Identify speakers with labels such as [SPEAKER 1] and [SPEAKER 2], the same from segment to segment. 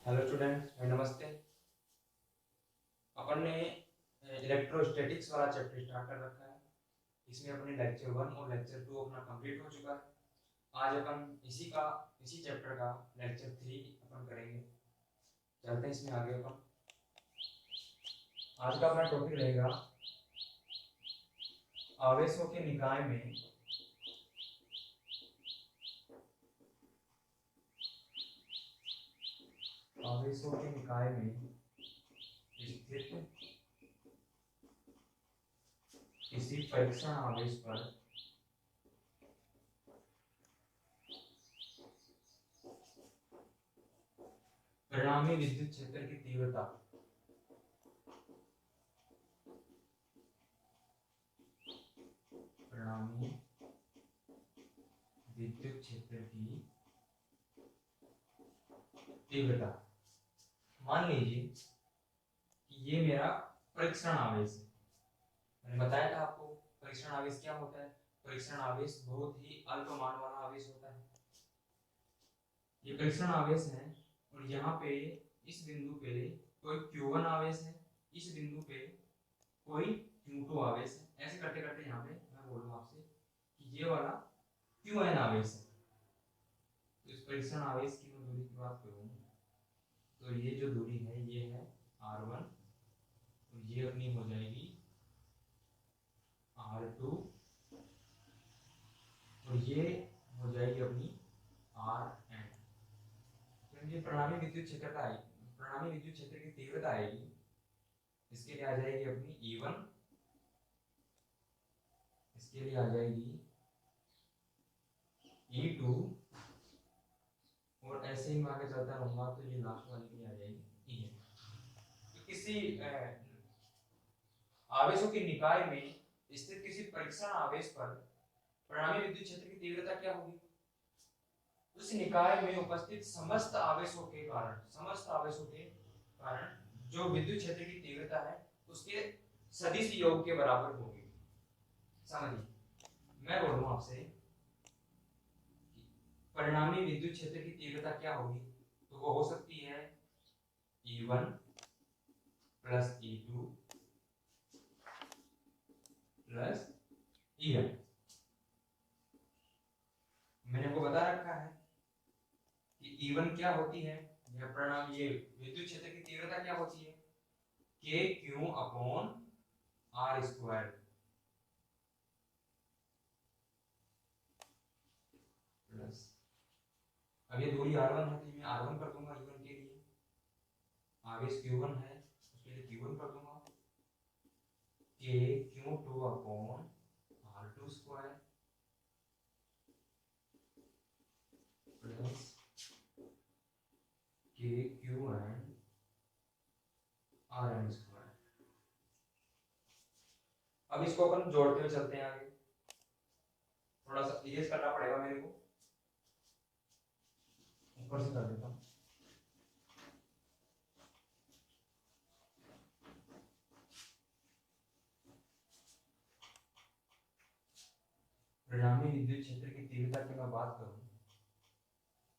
[SPEAKER 1] Hello student, नमस्ते। अपन ने electrostatics वाला चैप्टर स्टार्ट कर रखा है। इसमें अपने लेक्चर 1 और लेक्चर 2 अपना कंप्लीट हो चुका है। आज अपन इसी चैप्टर का लेक्चर 3 अपन करेंगे। चलते हैं इसमें आगे। अपन आज का अपना टॉपिक रहेगा आवेशों के निकाय में स्थित किसी परीक्षण आवेश पर परिणामी विद्युत क्षेत्र की तीव्रता परिणामी विद्युत क्षेत्र की तीव्रता। मान लीजिए कि ये मेरा परीक्षण आवेश है। मैंने बताया था आपको परीक्षण आवेश क्या होता है। परीक्षण आवेश बहुत ही अल्प मान वाला आवेश होता है। ये परीक्षण आवेश है और यहाँ पे इस बिंदु पे कोई Q1 आवेश है, इस बिंदु पे कोई Q2 आवेश है। ऐसे करते करते यहाँ पे मैं बोलूँ आपसे कि ये वाला Qn आवेश है। तो इस परीक्षण आवेश की मैं दूरी की बात करूँ तो ये जो दूरी है ये है R1 और ये अपनी हो जाएगी R2 और ये हो जाएगी अपनी Rn। तो ये परिणामी विद्युत क्षेत्र का आएगी, परिणामी विद्युत क्षेत्र की तीव्रता आएगी। इसके लिए आ जाएगी अपनी E1, इसके लिए आ जाएगी E2 और ऐसे ही मैं आगे चलता रहूंगा तो ये लास्ट वाली की आ जाएगी En। तो किसी आवेशों के निकाय में स्थित किसी परीक्षण आवेश पर परिणामी विद्युत क्षेत्र की तीव्रता क्या होगी? उस निकाय में उपस्थित समस्त आवेशों के कारण जो विद्युत क्षेत्र की तीव्रता है उसके सदिश योग के बराबर होगी। समझिए, मैं बोलूं आपसे परिणामी विद्युत क्षेत्र की तीव्रता क्या होगी तो वो हो सकती है E1 plus E2 plus En। मैंने आपको बता रखा है कि E1 क्या होती है, यह परिणाम ये विद्युत क्षेत्र की तीव्रता क्या होती है KQ upon R square plus, अब ये दूरी R1 है तो मैं R1 कर दूंगा E1 के लिए। आवेश Q1 है उसके लिए Q1 कर दूंगा KQ2 upon R2 square plus KQn Rn square. अब इसको अपन जोड़ते हुए चलते हैं आगे। थोड़ा सा इरेज करना पड़ेगा मेरे को, ऊपर से कर देता हूँ। परिणामी विद्युत क्षेत्र की तीव्रता की मैं बात करूं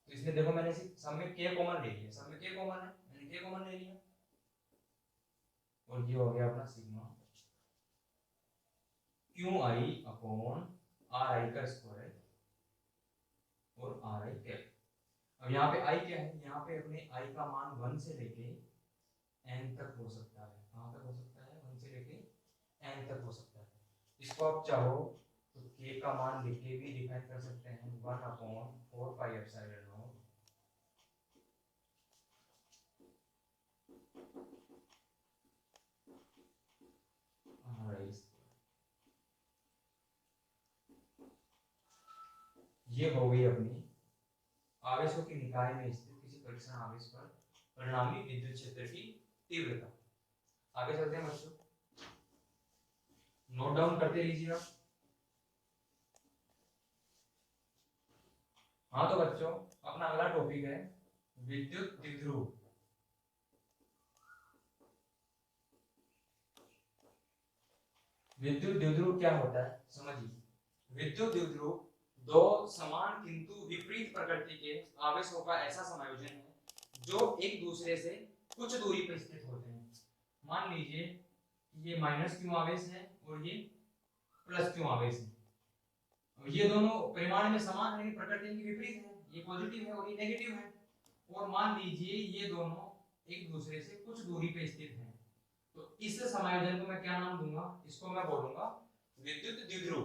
[SPEAKER 1] तो इसमें देखो मैंने सब में K कॉमन ले लिया, सब में K कॉमन है, मैंने K कॉमन ले लिया और ये हो गया अपना सिग्मा QI अपॉन RI का स्क्वायर और RI कैप। अब यहाँ पे I क्या है, यहाँ पे अपने I का मान 1 से लेके n तक हो सकता है। कहाँ तक हो सकता है? 1 से लेके n तक हो सकता है। इसको आप चाहो तो K का मान लिख के भी डिफाइन कर सकते हैं 1 अपॉन 4 पाई एप्सिलॉन नॉट ये हो गई अपनी आवेशों के निकाय में स्थित किसी परीक्षण आवेश पर परिणामी विद्युत क्षेत्र की तीव्रता। आगे चलते हैं बच्चों, नोट डाउन करते लीजिए आप। हाँ तो बच्चों अपना अगला टॉपिक है विद्युत द्विध्रुव। विद्युत द्विध्रुव क्या होता है समझिए। विद्युत द्विध्रुव दो समान किंतु विपरीत प्रकृति के आवेशों का ऐसा संयोजन है जो एक दूसरे से कुछ दूरी पर स्थित होते हैं। मान लीजिए ये माइनस क्यू आवेश है और ये प्लस क्यू आवेश है, ये दोनों परिमाण में समान है लेकिन प्रकृति इनकी विपरीत है, ये पॉजिटिव है और ये नेगेटिव है। और मान लीजिए ये दोनों एक दूसरे से कुछ दूरी पे स्थित हैं, तो इस समायोजन को मैं क्या नाम दूंगा, इसको मैं बोलूंगा विद्युत द्विध्रुव।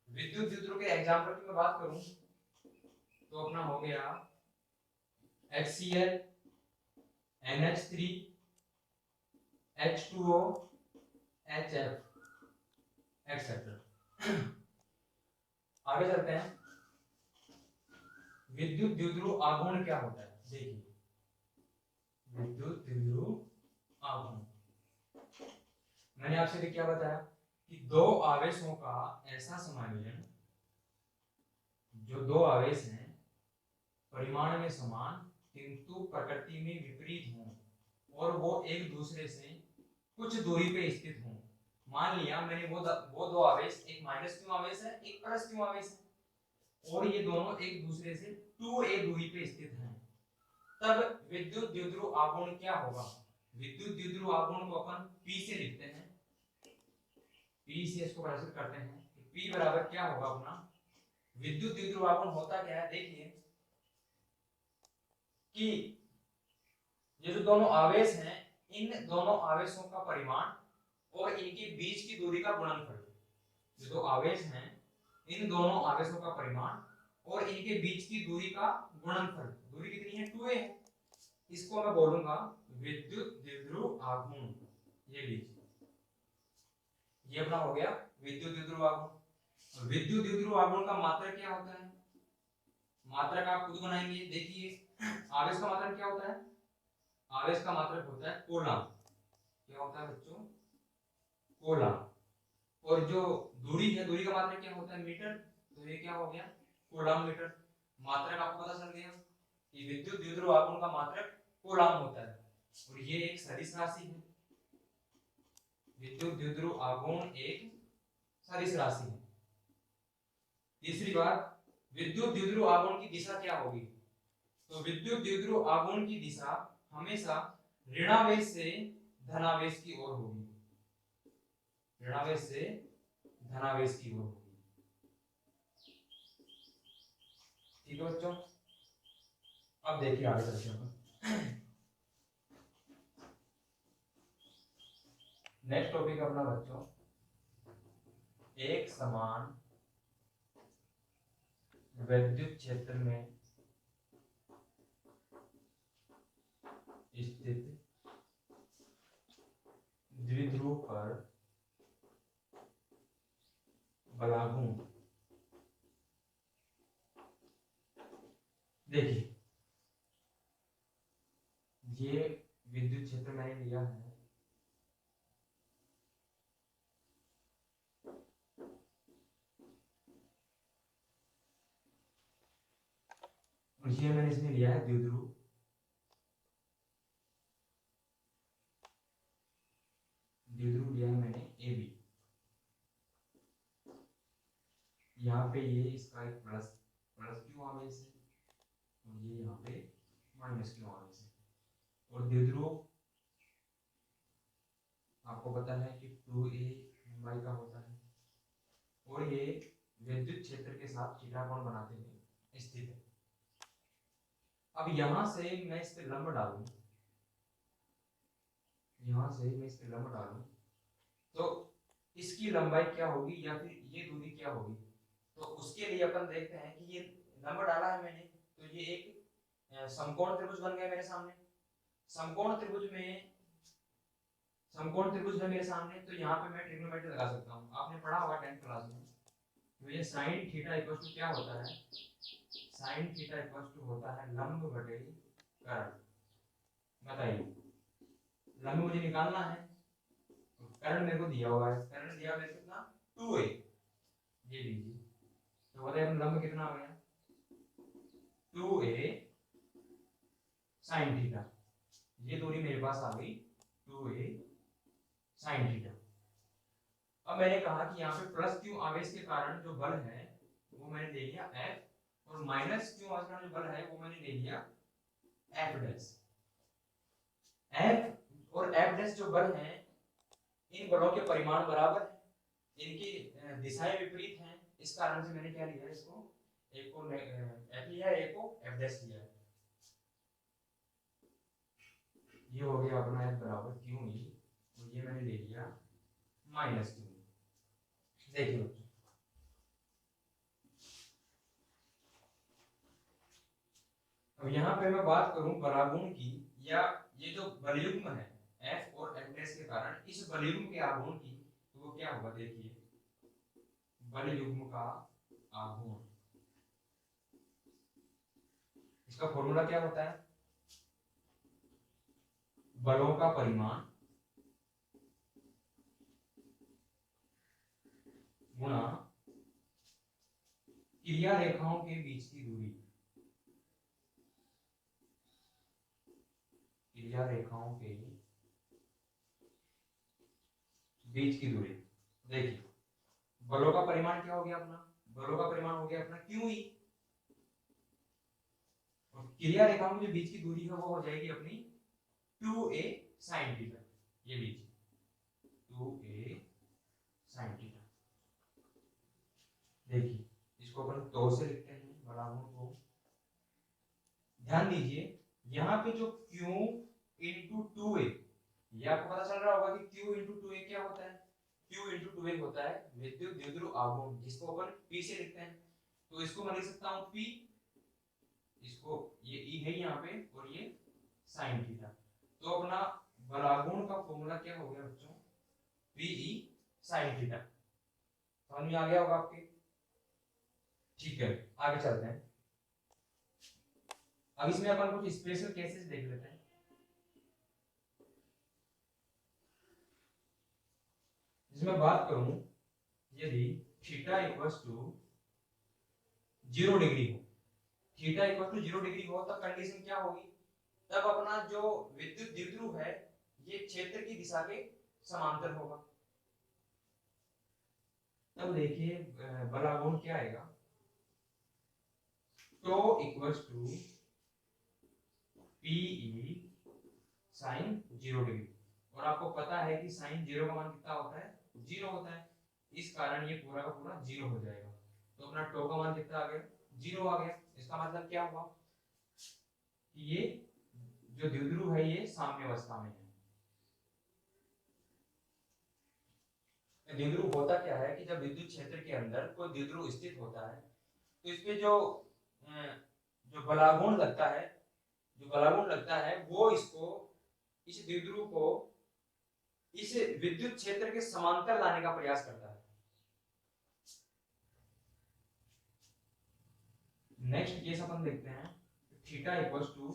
[SPEAKER 1] विद्युत द्विध्रुव के एग्जांपल की मैं बात करूं तो अपना हो गया HCl, NH3, H2O, HF, etcetera. आगे चलते हैं। विद्युत द्विध्रुव आघूर्ण क्या होता है, देखिए विद्युत द्विध्रुव आघूर्ण मैंने आपसे भी क्या बताया कि दो आवेशों का ऐसा समायोजन, जो दो आवेश हैं परिमाण में समान किंतु प्रकृति में विपरीत हों और वो एक दूसरे से कुछ दूरी पे स्थित हों। मान लिया मैंने वो दो आवेश, एक माइनस क्यू आवेश है, एक प्लस क्यू आवेश है, और ये दोनों एक दूसरे से 2a दूरी पे स्थित हैं, तब विद्युत द्विध्रुव आघूर्ण क्या होगा। विद्युत द्विध्रुव आघूर्ण को अपन P से लिखते हैं, P से इसको परिभाषित करते हैं। P बराबर क्या होगा अपना, विद्युत द्विध्रुव आघूर्ण होता क्या है, देखिए कि ये जो दोनों आवेश हैं, इन दोनों आवेशों का परिमाण और इनके बीच की दूरी का गुणनफल। ये दो आवेश हैं, इन दोनों आवेशों का परिमाण और इनके बीच की दूरी का गुणनफल, दूरी कितनी है 2a है, इसको मैं बोलूंगा विद्युत द्विध्रुव आघूर्ण। ये लीजिए, ये अपना हो गया विद्युत द्विध्रुव आघूर्ण। विद्युत द्विध्रुव आघूर्ण का मात्रक क्या होता है, मात्रक आप खुद बनाएंगे। देखिए आवेश का मात्रक क्या होता है, आवेश का मात्रक होता है कूलम। क्या होता है बच्चों, कूलम। और जो दूरी है, दूरी का मात्रक क्या होता है मीटर, तो ये क्या हो गया कूलम मीटर। मात्रक आपको पता चल गया कि विद्युत द्विध्रुव आघूर्ण का मात्रक कूलम होता है और ये एक सदिश राशि है। विद्युत द्विध्रुव आघूर्ण एक सदिश राशि है। तीसरी बात, विद्युत द्विध्रुव आघूर्ण की दिशा क्या होगी, तो विद्युत द्विध्रुव आघूर्ण की दिशा हमेशा ऋणावेश से धनावेश की ओर होगी, ऋणावेश से धनावेश की ओर होगी। ठीक है बच्चों, अब देखिए आगे चलते हैं। नेक्स्ट टॉपिक अपना बच्चों, एक समान विद्युत क्षेत्र में स्थित द्विध्रुव पर बलाघूर्ण। देखिए ये विद्युत क्षेत्र मैंने लिया है, और ये मैंने इसमें लिया है द्विध्रुव। द्विध्रुव लिया है मैंने ए बी। यहाँ पे ये इसका एक प्लस प्लस क्यू आवेश है और ये यहाँ पे माइनस क्यू आवेश है। और द्विध्रुव आपको पता है कि 2a लंबाई का होता है और ये विद्युत क्षेत्र के साथ थीटा कोण बनाते हुए स्थित है। अब यहां से मैं इस पे लंब डालूं, यहां से मैं इस पे लंब डालूं तो इसकी लंबाई क्या होगी या फिर ये दूरी क्या होगी, तो उसके लिए अपन देखते हैं कि ये लंब डाला है मैंने, तो ये एक समकोण त्रिभुज बन गया मेरे सामने। समकोण त्रिभुज है मेरे सामने, तो यहाँ पे मैं ट्रिग्नोमेट्री लगा सकता हूँ। आपने पढ़ा होगा 10th क्लास में, तो ये sin थीटा इक्वल टू क्या होता है, sin थीटा इक्वल टू होता है लंब बटे कर्ण। बताइए, लंब मुझे निकालना है, कर्ण मेरे को दिया हुआ है, कर्ण दिया हुआ है कितना 2a, ये लीजिए। तो बताइए लंब कितना आ गया 2a sin थीटा, ये दूरी मेरे पास आ गई 2a sin थीटा। अब मैंने कहा कि यहाँ पे प्लस क्यू आवेश के कारण जो बल है वो मैंने ले लिया F, और माइनस क्यू आवेश के कारण जो बल है वो मैंने ले लिया F डैश। एफ और एफ डैश जो बल हैं, इन बलों के परिमाण बराबर है, इनकी दिशाएं विपरीत हैं। इस कारण से मैंने क्या लिया है, इसको एक को एफ लिया है, एक को एफ डैश लिया है। ये हो गया अपना एफ बराबर क्यू ई, और ये मैंने ले लिया माइनस क्यू। देखिए बच्चों, अब यहाँ पे मैं बात करूं बलागुण की, या ये जो बलयुग्म है एफ और एफ डैश के कारण, इस बलयुग्म के आघूर्ण की, तो वो क्या होगा, देखिए बलयुग्म का आघूर्ण, इसका फॉर्मूला क्या होता है, बलों का परिमाण गुणा क्रिया रेखाओं के बीच की दूरी, क्रिया रेखाओं के बीच की दूरी। देखिए बलों का परिमाण क्या हो गया अपना, बलों का परिमाण हो गया अपना क्यू ई, और क्रिया रेखाओं के बीच की दूरी है वो हो जाएगी अपनी 2a sin थीटा। ये लीजिए 2a sin थीटा। देखिए इसको अपन तो से लिखते हैं बराबर को। ध्यान दीजिए यहाँ पे जो q इंटू 2a, ये आपको पता चल रहा होगा कि q इंटू 2a क्या होता है, q इंटू 2a होता है विद्युत द्विध्रुव आघूर्ण, जिसको अपन p से लिखते हैं। तो इसको मैं लिख सकता हूँ p, इसको ये e है यहाँ पे, और ये sin थीटा। तो अपना बलागुण का फॉर्मूला क्या हो गया बच्चों, pe sin थीटा। समझ में आ गया होगा आपके? ठीक है, आगे चलते हैं। अब इसमें अपन कुछ स्पेशल केसेस देख लेते हैं। इसमें बात करूं, यदि थीटा इक्वल्स टू 0 डिग्री हो, थीटा इक्वल टू 0 डिग्री हो, तब कंडीशन क्या होगी, तब अपना जो विद्युत द्विध्रुव है ये क्षेत्र की दिशा के समांतर होगा। तब देखिए बलागुण क्या आएगा, तो equals to PE sin 0 degree, और आपको पता है कि sin 0 का मान कितना होता है, 0 होता है। इस कारण ये पूरा का पूरा 0 हो जाएगा। तो अपना टो का मान कितना आ गया, 0 आ गया। इसका मतलब क्या हुआ कि ये जो द्विध्रुव है ये साम्य अवस्था में है। द्विध्रुव होता क्या है कि जब विद्युत क्षेत्र के अंदर कोई द्विध्रुव स्थित होता है, तो इसमें जो जो बलागुण लगता है, जो बलागुण लगता है वो इसको, इस द्विध्रुव को इस विद्युत क्षेत्र के समांतर लाने का प्रयास करता है। नेक्स्ट केस अपन देखते हैं, थीटा इक्वल्स टू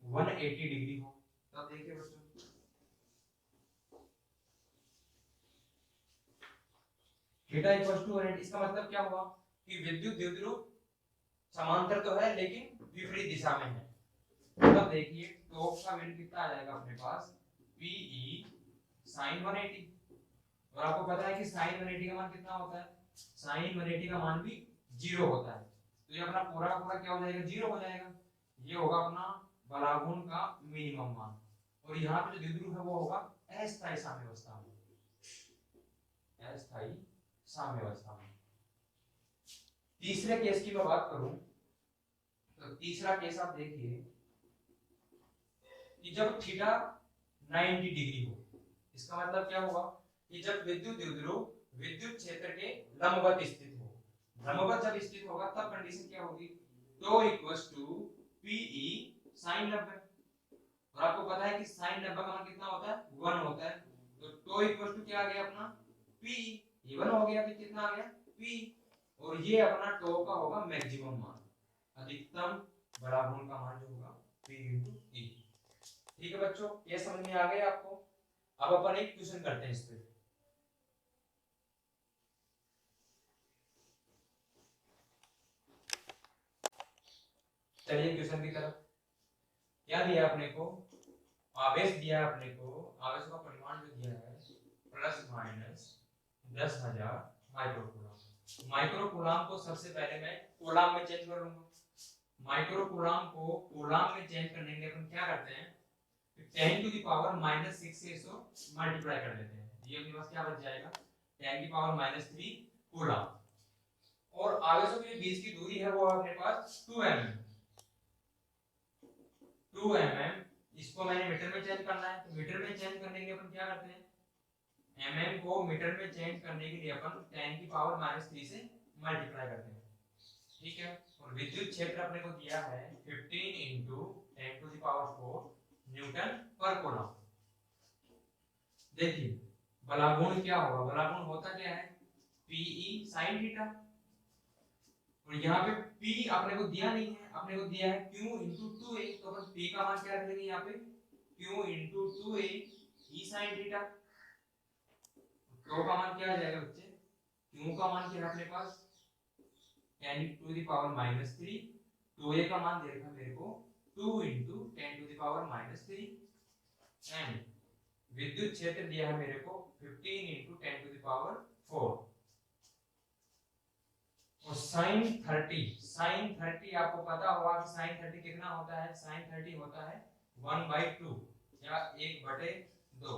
[SPEAKER 1] 180 डिग्री हो, तब देखिए बच्चों थीटा इक्वल्स टू 180, इसका मतलब क्या हुआ कि विद्युत द्विध्रुव समांतर तो है लेकिन विपरीत दिशा में है। तब देखिए टॉर्क का वैल्यू कितना आ जाएगा अपने पास, PE sin 180, और आपको पता है कि sin 180 का मान कितना होता है, sin 180 का मान भी 0 होता है। तो ये अपना पूरा का पूरा क्या हो जाएगा, 0 हो जाएगा। ये होगा अपना बलागुण का मिनिमम मान, और यहाँ पे जो द्विध्रुव है वो होगा अस्थायी साम्यावस्था में, अस्थायी साम्यावस्था में। तीसरे केस की मैं बात करूं, तो तीसरा केस आप देखिए कि जब थीटा 90 डिग्री हो, इसका मतलब क्या होगा कि जब विद्युत द्विध्रुव विद्युत क्षेत्र के लंबवत स्थित हो, लंबवत जब स्थित होगा तब कंडीशन क्या होगी, तो इक्वल्स टू PE sin 90, और आपको पता है कि sin 90 का मान कितना होता है, 1 होता है। तो इक्वल्स टू क्या आ गया अपना PE, ये 1 हो गया, फिर कितना आ गया PE, और ये अपना टो का होगा मैक्सिमम मान, अधिकतम बलागुण का मान जो होगा P into E। ठीक है बच्चों, ये समझ में आ गया आपको? अब अपन एक क्वेश्चन करते हैं इस पे। चलिए क्वेश्चन की तरफ। क्या दिया अपने को, आवेश दिया अपने को, आवेश का परिमाण जो दिया है प्लस माइनस 10,000 माइक्रोकूलम। माइक्रोकूलम को सबसे पहले मैं कूलम में चेंज कर लूंगा। माइक्रोकूलम को कूलम में चेंज करने के लिए अपन क्या करते हैं, 10 टू द पावर -6 से इसको मल्टीप्लाई कर देते हैं, ये अपने पास क्या बच जाएगा 10 की पावर -3 कूलम। और आवेशों के बीच की दूरी है वो अपने पास 2 mm, 2 mm। इसको मैंने मीटर में चेंज करना है, तो मीटर में चेंज करने के लिए अपन क्या करते हैं, mm को मीटर में चेंज करने के लिए अपन 10 की पावर -3 से मल्टीप्लाई करते हैं, ठीक है। और विद्युत क्षेत्र अपने को दिया है 15 into 10 to the power 4 newton पर कूलम। देखिए बलागुण क्या होगा, बलागुण होता क्या है Pe sin थीटा, और यहाँ पे P अपने को दिया नहीं है, अपने को दिया है Q इंटू 2a, तो अपन P का मान क्या रख लेंगे यहाँ पे Q into 2a E sin theta. तो का मान क्या आ जाएगा बच्चे, Q का मान क्या है अपने पास 10 टू द पावर -3, 2a का मान दे रखा मेरे को 2 into 10 to the power -3, and विद्युत क्षेत्र दिया है मेरे को 15 इंटू 10 टू द पावर 4। और sin 30 आपको पता होगा कि sin 30 कितना होता है, sin 30 होता है 1/2 या 1/2।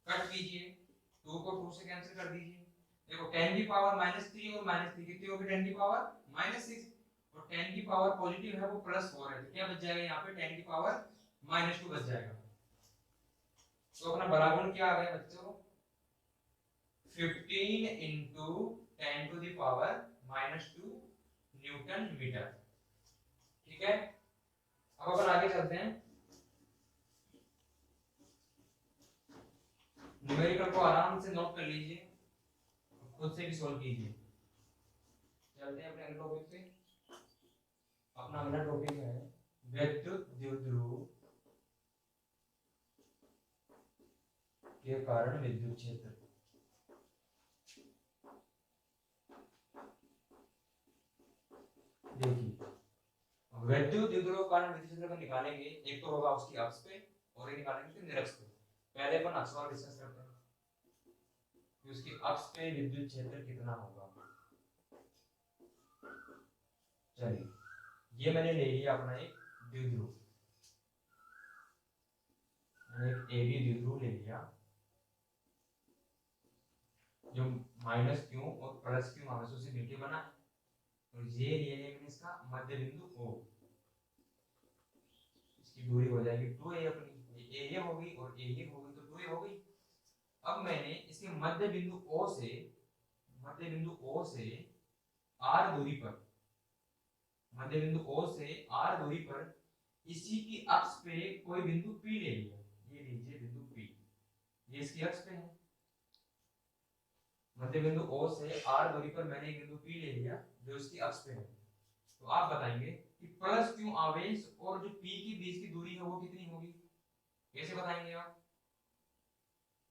[SPEAKER 1] कट कीजिए, 2 को 2 से कैंसिल कर दीजिए। देखो 10 की पावर -3 और -3 कितनी होगी, 10 की पावर -6, और 10 की पावर पॉजिटिव है वो +4 है, तो क्या बच जाएगा यहाँ पे 10 की पावर -2 बच जाएगा। तो अपना बराबर क्या आ गया बच्चों 15 into 10 to the power -2 newton metre, ठीक है। अब अपन आगे चलते हैं, न्यूमेरिकल को आराम से नोट कर लीजिए, खुद से भी सॉल्व कीजिए। चलते हैं अपने अगले टॉपिक पे। अपना अगला टॉपिक है विद्युत द्विध्रुव के कारण विद्युत क्षेत्र। देखिए विद्युत द्विध्रुव कारण विद्युत क्षेत्र को निकालेंगे, एक तो होगा उसकी अक्ष पे और एक निकालेंगे उसके निरक्ष पे। पहले अपन अक्ष वाला डिस्कस करते हैं कि उसकी अक्ष पे विद्युत क्षेत्र कितना होगा। चलिए ये मैंने ले लिया अपना एक द्विध्रुव, मैंने एक AB द्विध्रुव ले लिया, जो -Q और +Q आवेशों से मिलकर बना है, और ये लिए मैंने इसका मध्य बिंदु O, इसकी दूरी हो जाएगी 2a अपनी, ये होगी और ये होगी, तो 2a हो गई। अब मैंने इसके मध्य बिंदु O से r दूरी पर, मध्य बिंदु O से r दूरी पर इसी की अक्ष पे कोई बिंदु P ले लिया, ये लीजिए बिंदु P, ये इसकी अक्ष पे है। मध्य बिंदु O से r दूरी पर मैंने एक बिंदु P ले लिया जो इसकी अक्ष पे है। तो आप बताएंगे कि +Q आवेश और जो P के बीच की दूरी है वो कितनी होगी, कैसे बताएंगे आप।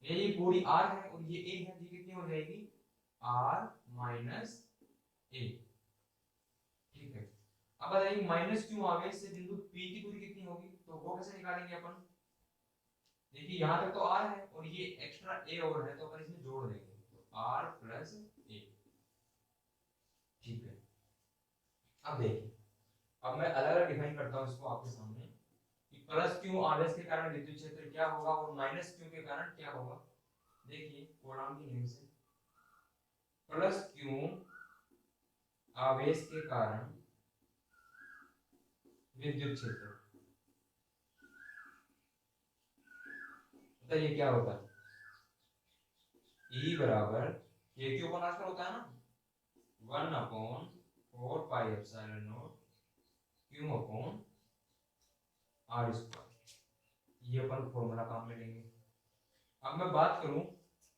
[SPEAKER 1] ये पूरी r है और ये a है, ये कितनी हो जाएगी r - a, ठीक है। अब बताइए -Q आवेश से बिंदु P की दूरी कितनी होगी, तो वो कैसे निकालेंगे अपन। देखिए यहाँ तक तो r है और ये एक्स्ट्रा a और है, तो अपन इसमें जोड़ देंगे, तो r + a, ठीक है। अब देखिए, अब मैं अलग अलग डिफाइन करता हूँ इसको आपके सामने कि +Q आवेश के कारण विद्युत क्षेत्र क्या होगा और -Q के कारण क्या होगा। देखिए कोलॉम की नींव से +Q आवेश के कारण विद्युत क्षेत्र, बताइए क्या होता है, E बराबर K/r होता है ना, 1/4πε0 Q/r², ये अपन फॉर्मूला काम में लेंगे। अब मैं बात करूं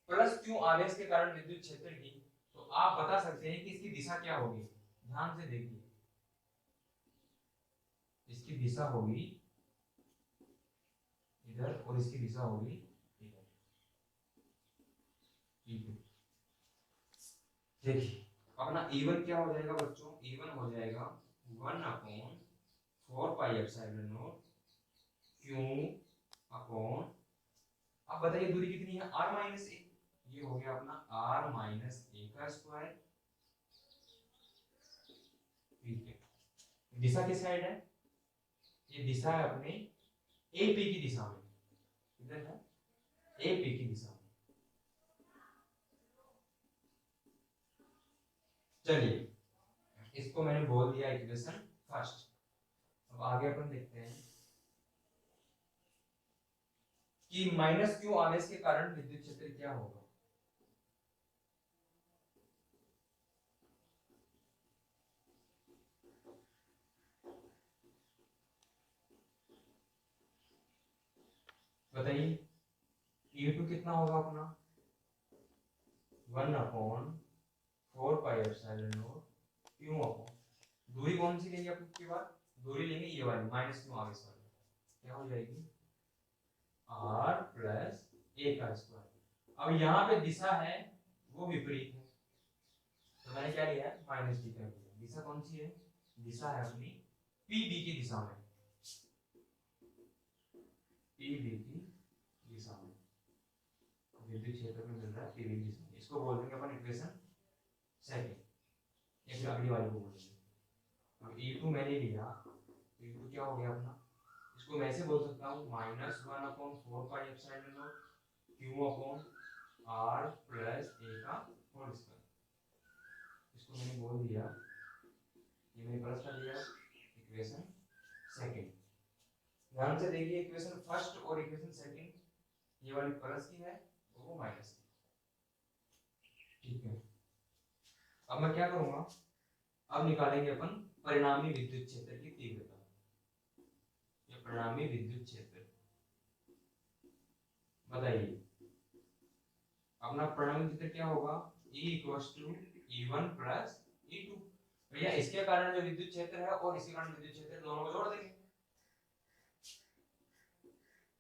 [SPEAKER 1] +Q आवेश के कारण विद्युत क्षेत्र की, तो आप बता सकते हैं कि इसकी दिशा क्या होगी। ध्यान से देखिए, इसकी दिशा होगी इधर और इसकी दिशा होगी इधर, ठीक है। देखिए अपना E1 क्या हो जाएगा बच्चों, E1 हो जाएगा 1/4πε0 Q/, अब बताइए दूरी कितनी है r - a, ये हो गया अपना r - a², ठीक है। दिशा किस साइड है, ये दिशा है अपने AP की दिशा में, इधर है ए पी की दिशा में। चलिए इसको मैंने बोल दिया इक्वेशन फर्स्ट। अब आगे अपन देखते हैं कि माइनस क्यू आवेश के कारण विद्युत क्षेत्र क्या होगा। बताइए E2 कितना होगा अपना 1/4 पाई क्यू अपॉन दूरी कौन सी लेंगे अपन की बार, दूरी लेंगे ये वाली माइनस क्यू आवेश वाली, क्या हो जाएगी r प्लस a का स्क्वायर। अब यहाँ पे दिशा है वो विपरीत है, तो मैंने क्या लिया है माइनस डी कर दिया। दिशा कौन सी है, दिशा है अपनी पी बी की दिशा में, पी बी की दिशा में विद्युत क्षेत्र में मिल रहा है पी बी की दिशा में। इसको बोल देंगे अपन इक्वेशन सेकंड, या फिर अगली वाली को बोलेंगे। अब E2 मैंने लिया, E2 क्या हो गया अपना, इसको मैं ऐसे बोल सकता हूँ -1/4 पाई क्यू अपॉन आर प्लस ए का होल स्क्वायर। इसको मैंने बोल दिया, ये मैंने प्लस कर दिया इक्वेशन सेकंड। ध्यान से देखिए इक्वेशन फर्स्ट और इक्वेशन सेकंड, ये वाली प्लस की है और वो माइनस की, ठीक है। अब मैं क्या करूंगा, अब निकालेंगे अपन परिणामी विद्युत क्षेत्र की तीव्रता। ये परिणामी विद्युत क्षेत्र बताइए, अपना परिणामी क्षेत्र क्या होगा E=E1 प्लस E2। भैया इसके कारण जो विद्युत क्षेत्र है और इसके कारण विद्युत क्षेत्र दोनों को जोड़ देंगे।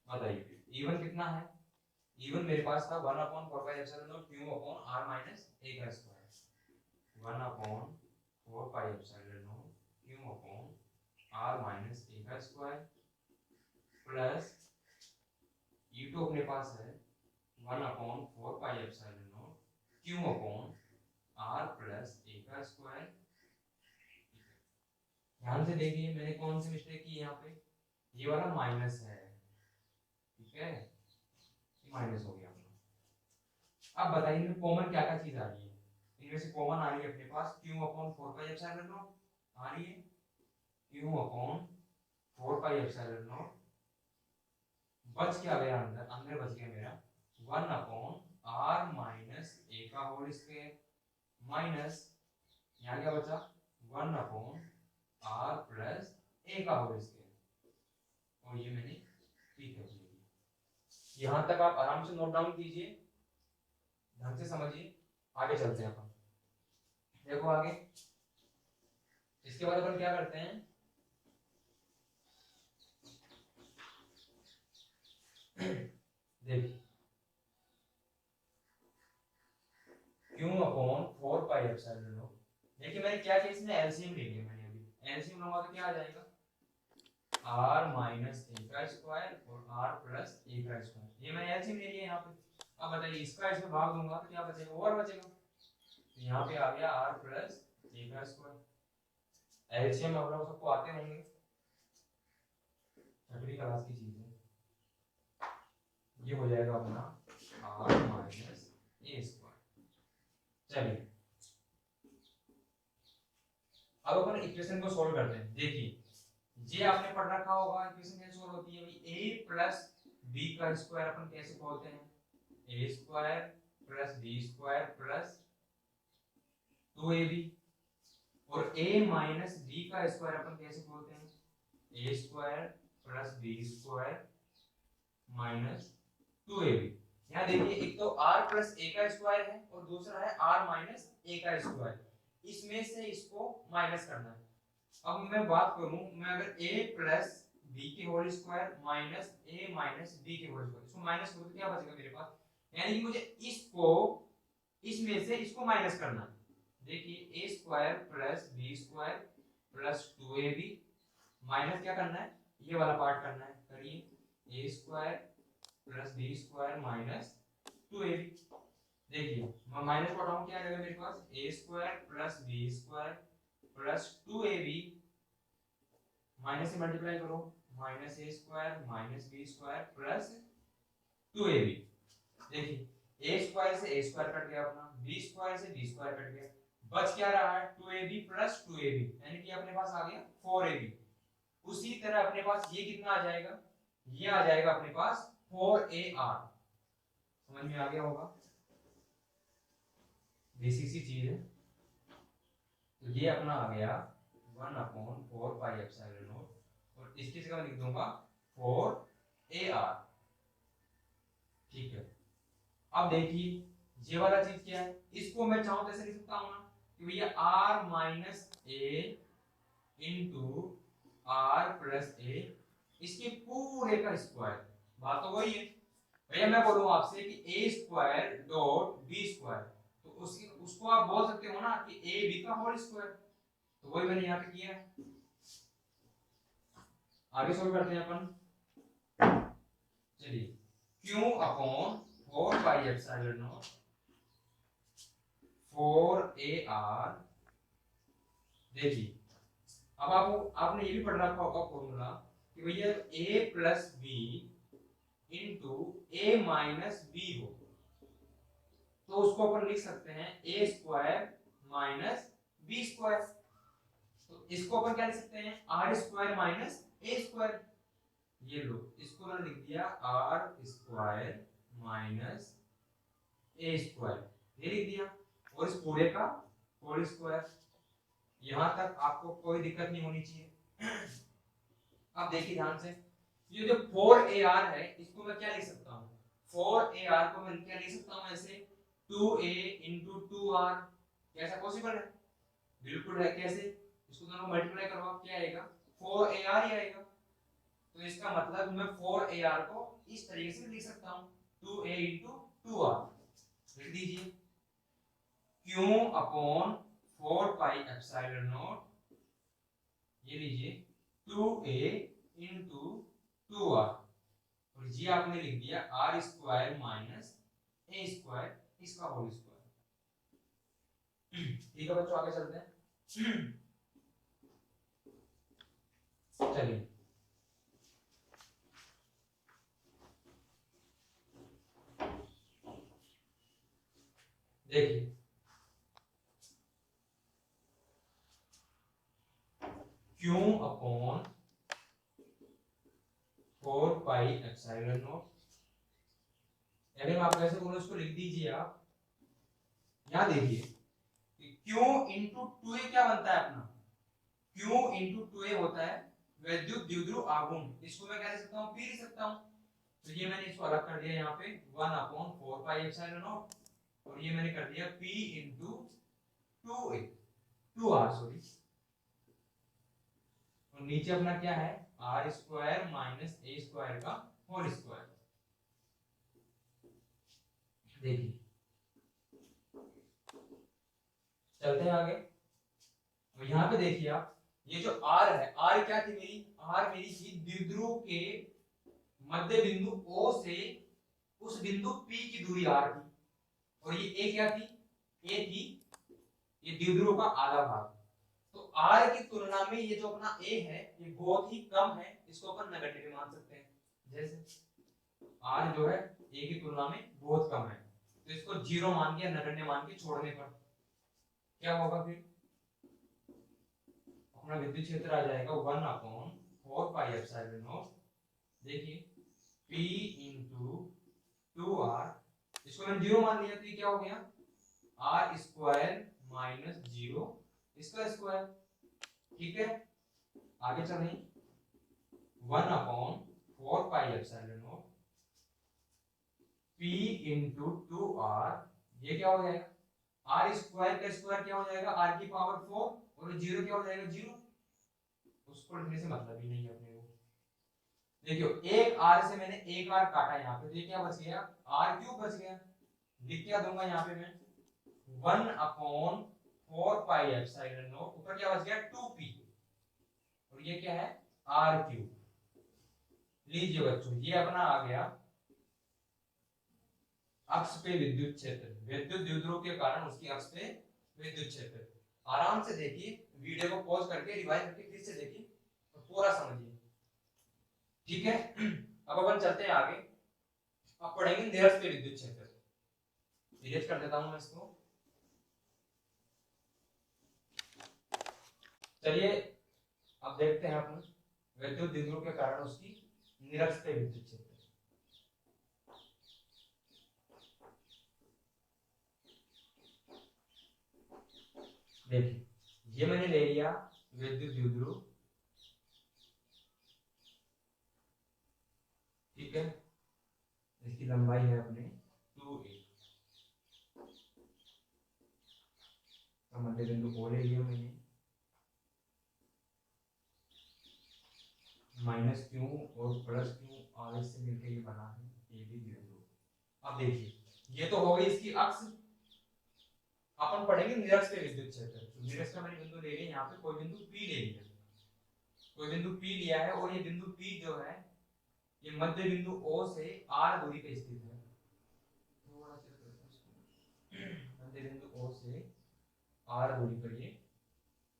[SPEAKER 1] बताइए E1 कितना है, E1 मेरे पास था 1/4 Q upon r minus a का square, 1/4 Q upon r minus a का स्क्वायर प्लस E2 अपने पास है 1/4 Q upon r plus a का स्क्वायर। ध्यान से देखिए मैंने कौन सी मिस्टेक की यहाँ पे, ये वाला माइनस है, ठीक है, माइनस हो गया अपना। अब बताइए इनमें कॉमन क्या क्या चीज आ रही है, इनमें से कॉमन आ रही है अपने पास Q/4 आ रही है, Q/4 बच क्या गया अंदर, अंदर बच गया मेरा 1/r माइनस a का होल स्क्वायर माइनस यहाँ क्या बचा 1/r प्लस a का होल स्क्वायर, और ये मैंने ठीक कर लिया। यहाँ तक आप आराम से नोट डाउन कीजिए, ढंग से समझिए, आगे चलते हैं अपन। देखो आगे इसके बाद अपन क्या करते हैं, देखिए Q/4 देखिए मैंने क्या किया, इसमें एलसीएम ले लिया मैंने, अभी एलसीएम लूंगा तो क्या आ जाएगा r माइनस a का स्क्वायर और r प्लस a का स्क्वायर, ये मैंने एलसीएम ले लिया यहाँ पे। अब बताइए इसका इसमें भाग दूंगा तो क्या बचेगा, और बचेगा, तो यहाँ पे आ गया r प्लस a का स्क्वायर। एलसीएम आप लोग सबको आते होंगे, छठवीं क्लास की चीज है, ये हो जाएगा अपना r माइनस a स्क्वायर। चलिए अब अपन इक्वेशन को सॉल्व करते हैं। देखिए ये आपने पढ़ रखा होगा इक्वेशन कैसे सॉल्व होती है भाई, a प्लस b का स्क्वायर अपन कैसे बोलते हैं, a square plus b square plus 2ab, और a माइनस b का स्क्वायर अपन कैसे बोलते हैं, a square plus b square minus 2ab। यहाँ देखिए एक तो r प्लस a का स्क्वायर है और दूसरा है r माइनस a का स्क्वायर, इसमें से इसको माइनस करना है। अब मैं बात करूं, मैं अगर a प्लस b के whole square minus a minus b के होल स्क्वायर, इसको माइनस करूं तो क्या बचेगा मेरे पास, यानी कि मुझे इसको इसमें से इसको माइनस करना है। देखिए a square plus b square plus 2ab minus क्या करना है, ये वाला पार्ट करना है, करिए a square plus b square minus 2ab। देखिए मैं माइनस को हटाऊं क्या आ जाएगा मेरे पास, a square plus b square plus 2ab minus से मल्टीप्लाई करो, minus a square minus b square plus 2ab। देखिए a स्क्वायर से a स्क्वायर कट गया अपना, b स्क्वायर से b स्क्वायर कट गया, बच क्या रहा है 2ab प्लस 2ab, यानी कि अपने पास आ गया 4ab। उसी तरह अपने पास ये कितना आ जाएगा, ये आ जाएगा अपने पास 4ar। समझ में आ गया होगा, बेसिक सी चीज है। तो ये अपना आ गया 1/4 पाई एप्सिलॉन नॉट, और इसकी जगह लिख दूंगा 4ar। ठीक है, अब देखिए ये वाला चीज क्या है, इसको मैं चाहूं तो ऐसे लिख सकता हूं ना कि भैया r minus a into r plus a, इसके पूरे का स्क्वायर। बात तो वही है भैया, मैं बोलूं आपसे कि a square dot b square, तो उसको आप बोल सकते हो ना कि a b का होल स्क्वायर। तो वही मैंने यहाँ पे किया। आगे सॉल्व करते हैं अपन। चलिए q upon 4 pi epsilon not 4ar। देखिए अब आपने ये भी पढ़ रखा होगा फॉर्मूला कि भैया a plus B into A minus B हो, तो उसको अपन लिख सकते हैं a square minus B square. तो इसको अपन क्या लिख सकते हैं, R square minus A square. ये लो, इसको मैंने लिख दिया R square minus A square, ये लिख दिया, और इस पूरे का होल स्क्वायर। यहां तक आपको कोई दिक्कत नहीं होनी चाहिए। अब देखिए ध्यान से, ये जो 4ar है इसको मैं क्या लिख सकता हूँ, 4ar को मैं क्या लिख सकता हूँ ऐसे 2a इंटू 2r। कैसा पॉसिबल है, बिल्कुल है। कैसे, इसको दोनों मल्टीप्लाई करो, आप क्या आएगा 4ar ही आएगा। तो इसका मतलब मैं 4ar को इस तरीके से लिख सकता हूँ 2a इंटू 2r। लिख दीजिए q upon 4 pi epsilon not, ये लीजिए 2a इंटू 2r, और ये आपने लिख दिया R square minus A square, इसका होल स्क्वायर। ठीक है बच्चों, आगे चलते हैं। चलिए देखिए q upon 4 pi epsilon naught, अगर आप कैसे बोलो इसको लिख दीजिए आप। यहां देखिए q इंटू 2a क्या बनता है अपना, q इंटू 2a होता है वैद्युत द्विध्रुव आघूर्ण। इसको मैं क्या लिख सकता हूँ, p लिख सकता हूँ। तो ये मैंने इसको अलग कर दिया यहाँ पे 1/4 पाई एप्सिलॉन नॉट, और ये मैंने कर दिया p इंटू 2r सॉरी, और नीचे अपना क्या है R square minus A square का होल स्क्वायर। देखिए चलते हैं आगे। तो यहाँ पे देखिए आप, ये जो आर है, आर क्या थी मेरी, आर मेरी थी द्विध्रुव के मध्य बिंदु ओ से उस बिंदु पी की दूरी आर थी, और ये ए क्या थी, ए थी ये द्विध्रुव का आधा भाग। तो आर की तुलना में ये जो अपना ए है ये बहुत ही कम है, इसको अपन नेगेटिव भी मान सकते हैं। जैसे आर जो है ए की तुलना में बहुत कम है, तो इसको जीरो मान के नगण्य मान के छोड़ने पर क्या होगा, फिर अपना विद्युत क्षेत्र आ जाएगा 1/4 पाई एप्सिलॉन नॉट। देखिए P इंटू 2r, इसको मैंने जीरो मान लिया तो ये क्या हो गया आर स्क्वायर माइनस जीरो इसका स्क्वायर। ठीक है, आगे चलें 1/4 pi epsilon not P into 2r, ये क्या हो जाएगा आर स्क्वायर का स्क्वायर क्या हो जाएगा आर की पावर 4, और जीरो क्या हो जाएगा जीरो, उसको लिखने से मतलब ही नहीं है अपने को। देखियो एक आर से मैंने एक आर काटा यहाँ पे, तो ये क्या बच गया आर क्यूब बच गया। लिख क्या दूंगा यहाँ पे मैं 1/4 पाई एप्सिलॉन नॉट, ऊपर क्या बच गया 2p, और ये क्या है आर क्यूब। लीजिए बच्चों ये अपना आ गया अक्ष पे विद्युत क्षेत्र, विद्युत द्विध्रुव के कारण उसकी अक्ष पे विद्युत क्षेत्र। आराम से देखिए, वीडियो को पॉज करके रिवाइज करके फिर से देखिए तो पूरा समझिए। ठीक है, अब अपन चलते हैं आगे। अब पढ़ेंगे निरस्त विद्युत क्षेत्र। इरेज कर देता हूं मैं इसको। चलिए अब देखते हैं अपन विद्युत द्विध्रुव के कारण उसकी निरस्त विद्युत क्षेत्र। देखिए ये मैंने ले लिया विद्युत द्विध्रुव, ठीक है, इसकी लंबाई है अपने 2a, तो मध्य बिंदु O ले लिया मैंने, माइनस क्यू और प्लस क्यू आवेश से मिलकर ये बना है ये भी द्विध्रुव। अब देखिए ये तो हो गई इसकी अक्ष। अपन पढ़ेंगे निरस्त विद्युत क्षेत्र। तो निरस्त का मैंने बिंदु ले लिया, यहाँ पे कोई बिंदु P ले लिया, कोई बिंदु P लिया है, और ये बिंदु P जो है ये मध्य बिंदु O से r दूरी पे स्थित है। थोड़ा सा मध्य बिंदु O से r दूरी पर ये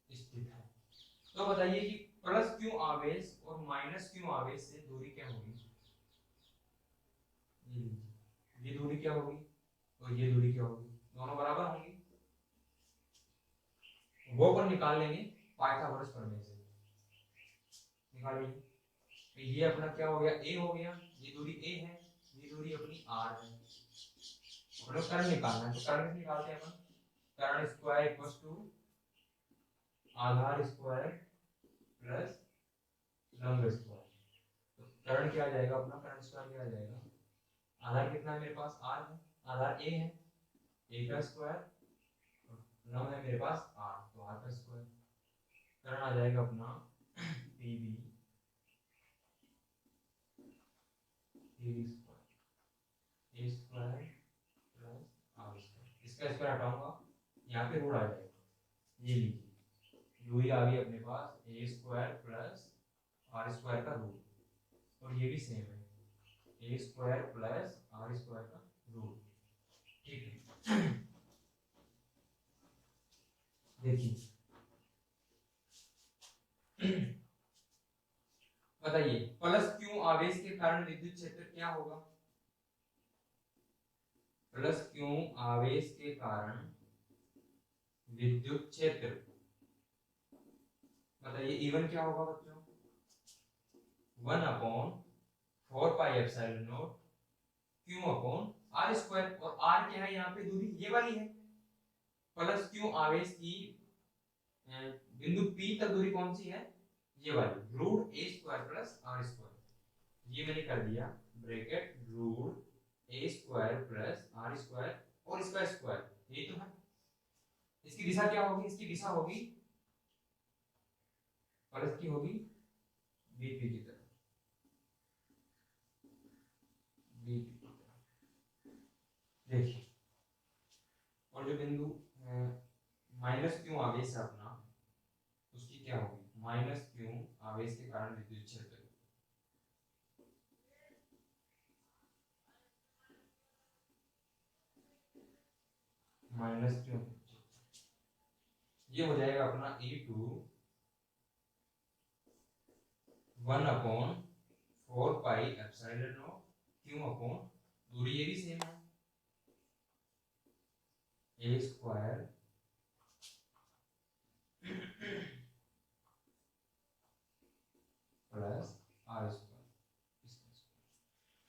[SPEAKER 1] स्थित है। तो बताइए कि प्लस क्यू आवेश और माइनस क्यू आवेश से दूरी क्या होगी? ये दूरी क्या होगी और ये दूरी क्या होगी? दोनों बराबर होंगी। वो अपन निकाल लेंगे पाइथागोरस प्रमेय से। निकालिए। तो ये अपना क्या हो गया? a हो गया, ये दूरी a है, ये दूरी अपनी r है। अपने कर्ण निकालना है, तो कर्ण कैसे निकालते हैं अपन? कर्ण स्क्वायर इक्वल्स टू आधार स्क्वायर प्लस लंब स्क्वायर। तो कर्ण क्या आ जाएगा अपना? कर्ण स्क्वायर क्या आ जाएगा? आधार कितना है मेरे पास? r है, आधार a है, a का स्क्वायर, लंब है मेरे पास r, तो r का स्क्वायर। कर्ण आ जाएगा अपना pb square, a square plus r square. इसका स्क्वायर हटाऊंगा, यहाँ पे रूट आ जाएगा। ये लीजिए दूरी आ गई अपने पास a square plus r square का रूट, और ये भी सेम है a square plus r square का रूट, ठीक है। देखिए बताइए प्लस क्यू आवेश के कारण विद्युत क्षेत्र क्या होगा? प्लस क्यू आवेश के कारण विद्युत क्षेत्र, बताइए इवन क्या होगा बच्चों? 1/4πε0 क्यू अपॉन आर स्क्वायर, और आर क्या है यहाँ पे? दूरी ये वाली है। प्लस क्यू आवेश की बिंदु P तक दूरी कौन सी है? ये वाली, root a square plus r square. ये मैंने कर दिया bracket root a square plus r square और इसका स्क्वायर, ये तो है। इसकी दिशा क्या होगी? इसकी दिशा होगी प्लस की होगी VP की तरफ, VP की तरफ। देखिए और जो बिंदु माइनस क्यू आवेश है अपना, उसकी क्या होगी? माइनस क्यू आवेश के कारण विद्युत क्षेत्र, माइनस क्यू, ये हो जाएगा अपना E2 1/4πε0 क्यू अपॉन दूरी ये भी सेम है a square plus r square,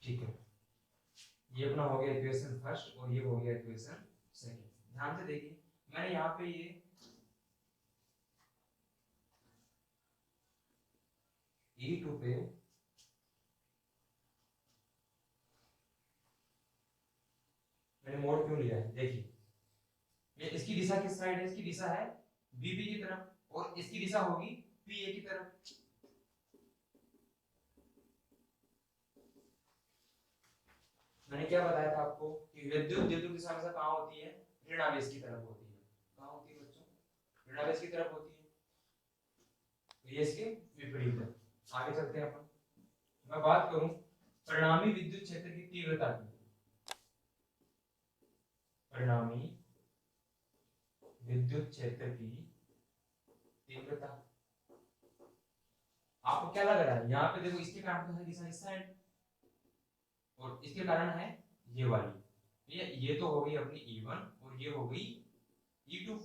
[SPEAKER 1] ठीक है। ये अपना हो गया इक्वेशन फर्स्ट और ये हो गया इक्वेशन सेकंड। ध्यान से देखिए मैंने यहाँ पे ये E2 पे मैंने मोड क्यों लिया है? देखिए ये इसकी दिशा किस साइड है? इसकी दिशा है VP की तरफ, और इसकी दिशा होगी PA की तरफ। मैंने क्या बताया था आपको कि विद्युत दिशा हमेशा कहाँ होती है? ऋणावेश की तरफ होती है। कहाँ होती है बच्चों? ऋणावेश की तरफ होती है। तो ये इसके विपरीत है। आगे चलते हैं अपन। मैं बात करूं परिणामी विद्युत क्षेत्र की तीव्रता की, परिणामी विद्युत क्षेत्र की तीव्रता, आपको क्या लग रहा है? यहाँ पे देखो इसके कारण तो है दिशा इस साइड, और इसके कारण है ये वाली, ये तो हो गई अपनी E1 और ये हो गई E2।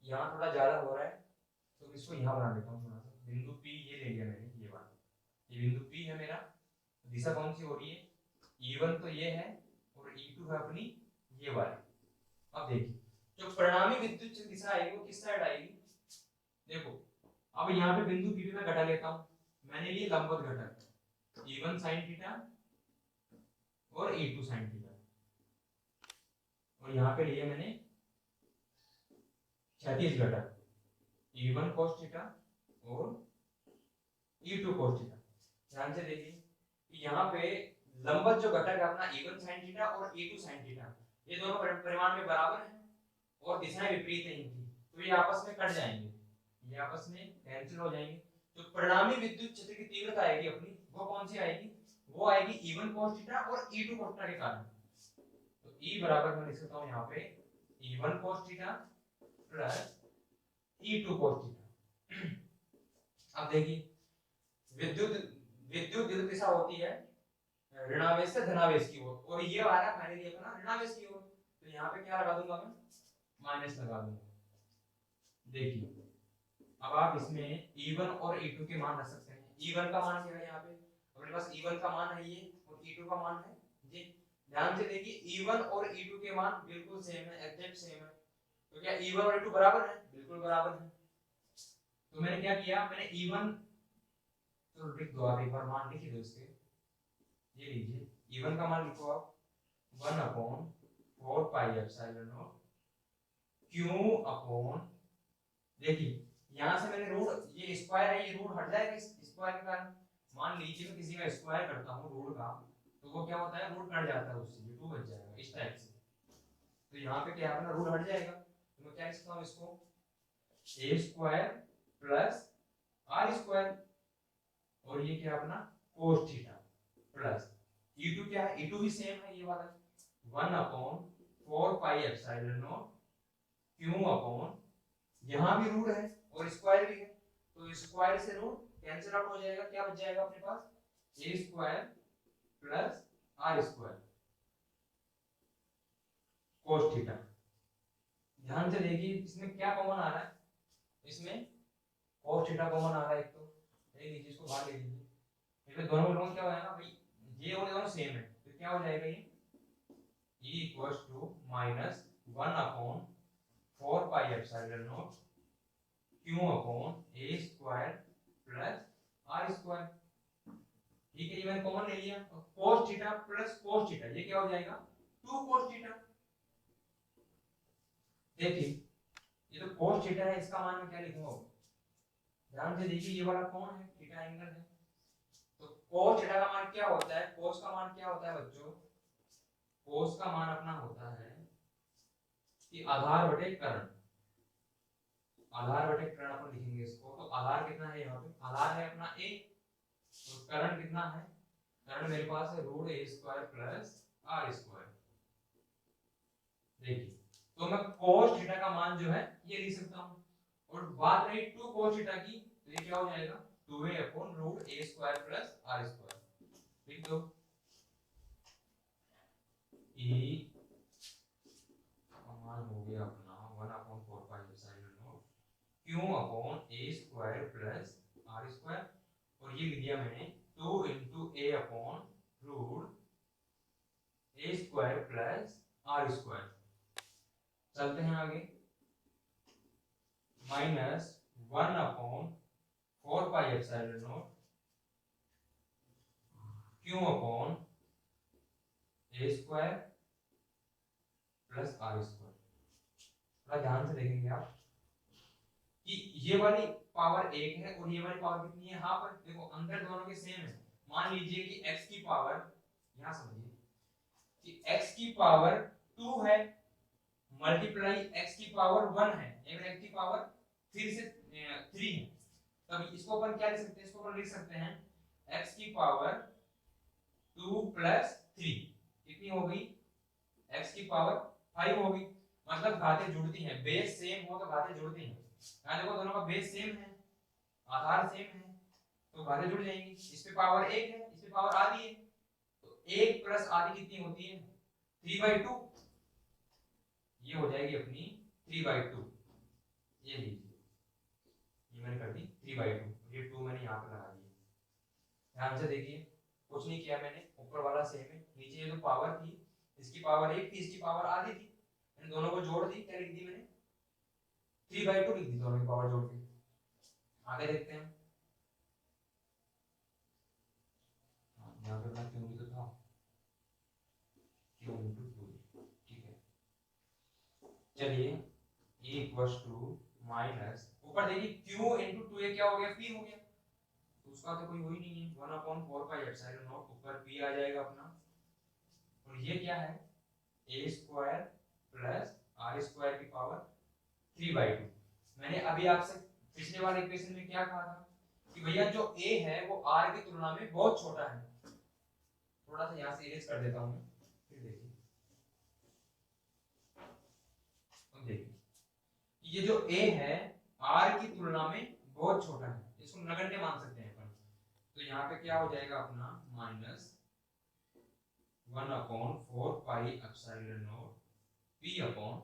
[SPEAKER 1] यहाँ थोड़ा ज्यादा हो रहा है तो इसको यहाँ बना देता हूँ थोड़ा सा, बिंदु P ये ले लिया मैंने, ये वाला, ये बिंदु P है मेरा। दिशा कौन सी हो रही है, E1 तो ये है और E2 है अपनी ये वाली। अब देखिए जो परिणामी विद्युत दिशा आएगी वो किस साइड आएगी, देखो अब यहाँ पे बिंदु P पे मैं घटा लेता हूँ, मैंने लिए लंबवत घटक E1 sin थीटा और E2 sin थीटा, और यहाँ पे लिए मैंने क्षैतिज घटक E1 cos थीटा और E2 cos थीटा। ध्यान से देखिए कि यहाँ पे लंबवत जो घटक है अपना E1 sin थीटा और E2 sin थीटा, ये दोनों परिमाण में बराबर हैं और दिशाएं विपरीत हैं इनकी, तो ये आपस में कट जाएंगे, ये आपस में कैंसिल हो जाएंगे। तो परिणामी विद्युत क्षेत्र की तीव्रता आएगी अपनी, वो कौन सी आएगी, वो आएगी E1 cos थीटा और E2 cos थीटा के कारण। तो E बराबर मैं लिख सकता हूँ यहाँ पे E1 cos theta plus E2 cos theta. अब देखिए विद्युत विद्युत दिशा होती है ऋणावेश से धनावेश की ओर, और ये वाला मैंने लिया अपना ऋणावेश की ओर, तो यहाँ पे क्या लगा दूंगा मैं, माइनस लगा दूंगा। देखिए अब आप इसमें E1 और E2 के मान रख सकते हैं। E1 का मान क्या है, यहाँ पे अपने पास E1 का मान है ये और E2 का मान है ये। ध्यान से देखिए E1 और E2 के मान बिल्कुल सेम है, एग्जैक्ट सेम है, तो क्या E1 और E2 बराबर है, बिल्कुल बराबर है। तो मैंने क्या किया, मैंने E1 तो लिख दो, आप एक बार मान लिख दो इसके, ये लीजिए E1 का मान लिखो आप 1/4 pi epsilon naught Q upon, देखिए यहां से मैंने रूट, ये स्क्वायर है, ये रूट हट जाएगा इस स्क्वायर के कारण। मान लीजिए मैं किसी का स्क्वायर करता हूं रूट का, तो वो क्या होता है, रूट कट जाता है उससे, ये 2 बच जाएगा इस टाइप से। तो यहाँ पे क्या अपना रूट हट जाएगा, तो मैं क्या लिख सकता हूँ इसको a square plus r square, और ये क्या अपना cos थीटा प्लस E2 क्या है, E2 भी सेम है ये वाला 1/4 pi epsilon naught Q upon, यहाँ भी रूट है और स्क्वायर भी है, तो स्क्वायर से रूट कैंसिल आउट हो जाएगा, क्या बच जाएगा अपने पास a square plus r square cos theta. ध्यान से देखिए इसमें क्या कॉमन आ रहा है, इसमें cos थीटा कॉमन आ रहा है एक, तो ले लीजिए इसको बाहर ले लीजिए, इसमें दोनों लोग क्या हो जाएगा भाई, ये और दोनों सेम है, तो क्या हो जाएगा ये e equals to minus 1/4 pi epsilon naught Q upon a square plus r square. ठीक है, ये मैंने कॉमन ले लिया, cos theta plus cos theta ये क्या हो जाएगा 2 cos थीटा। देखिए ये तो cos थीटा है, इसका मान मैं क्या लिखूंगा, ध्यान से देखिए ये वाला कौन है, थीटा एंगल है, तो cos थीटा का मान क्या होता है, cos का मान क्या होता है बच्चों, cos का मान अपना होता है कि आधार बटे कर्ण, आधार बटे कर्ण अपन लिखेंगे इसको, तो आधार कितना है यहाँ पे, आधार है अपना a, तो कर्ण कितना है, कर्ण मेरे पास है root a square plus r square. देखिए तो मैं cos थीटा का मान जो है ये लिख सकता हूँ, और बात रही 2 cos थीटा की, तो ये क्या हो जाएगा 2a upon root a square plus r square. लिख दो e का मान हो गया अपना 1/4 pi epsilon naught Q upon a square plus r square, और ये लिख दिया मैंने 2 into a upon root a square plus r square. चलते हैं आगे, minus 1/4 pi epsilon naught Q upon a square plus r square. थोड़ा ध्यान से देखेंगे आप कि ये वाली पावर 1 है और ये वाली पावर कितनी है, हाफ है। देखो अंदर दोनों के सेम है, मान लीजिए कि x की पावर, यहां समझिए कि x की पावर 2 है मल्टीप्लाई x की पावर 1 है, यानी x की पावर फिर से 3 है, तब इसको अपन क्या लिख सकते हैं, इसको अपन लिख सकते हैं x की पावर 2 प्लस 3 कितनी हो गई, x की पावर 5 होगी। मतलब घातें जुड़ती हैं, बेस सेम हो तो घातें जुड़ती हैं, यहाँ देखो दोनों का बेस सेम है, आधार सेम है, तो घातें जुड़ जाएंगी। इस पे पावर 1 है, इस पे पावर आधी है, तो 1 प्लस आधी कितनी होती है 3/2, ये हो जाएगी अपनी 3/2। ये लीजिए, ये मैंने कर दी 3/2, ये 2 मैंने यहाँ पे लगा दिया। ध्यान से देखिए, कुछ नहीं किया मैंने, ऊपर वाला सेम है, नीचे ये जो पावर थी इसकी पावर 1 थी, इसकी पावर आधी थी, इन दोनों को जोड़ दी, क्या लिख दी मैंने 3/2 लिख दी, दोनों की पावर जोड़ के। आगे देखते हैं, यहाँ पे अपना क्यों भी तो था q into 2, ठीक है। चलिए e इक्वल्स टू माइनस, ऊपर देखिए q into 2a क्या हो गया p हो गया, तो उसका तो कोई वही नहीं है, 1/4 पाई एप्सिलॉन नॉट, ऊपर p आ जाएगा अपना, और ये क्या है a square plus r square की पावर 3/2। मैंने अभी आपसे पिछले वाले इक्वेशन में क्या कहा था कि भैया जो a है वो r की तुलना में बहुत छोटा है। थोड़ा सा यहाँ से इरेज कर देता हूँ, फिर देखिए, तो देखिए ये जो a है r की तुलना में बहुत छोटा है, इसको नगण्य मान सकते हैं अपन। तो यहाँ पे क्या हो जाएगा अपना minus 1/4 pi epsilon not p upon,